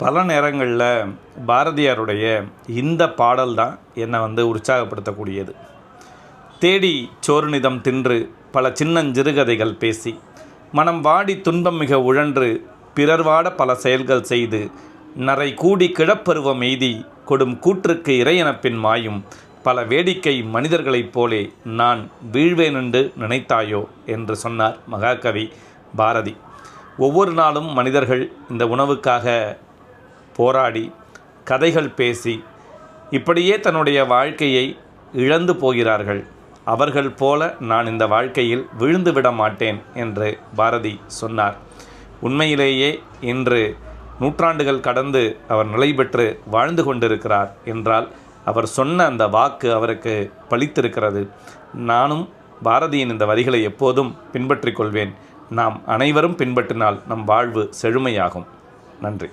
பல நேரங்களில் பாரதியாருடைய இந்த பாடல் தான் என்னை உற்சாகப்படுத்தக்கூடியது. தேடி சோறுநிதம் தின்று பல சின்னஞ்சிறுகதைகள் பேசி மனம் வாடி துன்பம் மிக உழன்று பிறர் வாட பல செயல்கள் செய்து நரை கூடி கிழப்பருவம் எய்தி கொடும் கூற்றுக்கு இறையெனப்பின் மாயும் பல வேடிக்கை மனிதர்களைப் போலே நான் வீழ்வேனென்று நினைத்தாயோ என்று சொன்னார் மகாகவி பாரதி. ஒவ்வொரு நாளும் மனிதர்கள் இந்த உணவுக்காக போராடி கதைகள் பேசி இப்படியே தன்னுடைய வாழ்க்கையை இழந்து போகிறார்கள். அவர்கள் போல நான் இந்த வாழ்க்கையில் விழுந்து விட மாட்டேன் என்று பாரதி சொன்னார். உண்மையிலேயே இன்று நூற்றாண்டுகள் கடந்து அவர் நிலை பெற்று வாழ்ந்து கொண்டிருக்கிறார் என்றால் அவர் சொன்ன அந்த வாக்கு அவருக்கு பலித்திருக்கிறது. நானும் பாரதியின் இந்த வரிகளை எப்போதும் பின்பற்றிக் கொள்வேன். நாம் அனைவரும் பின்பற்றினால் நம் வாழ்வு செழுமையாகும். நன்றி.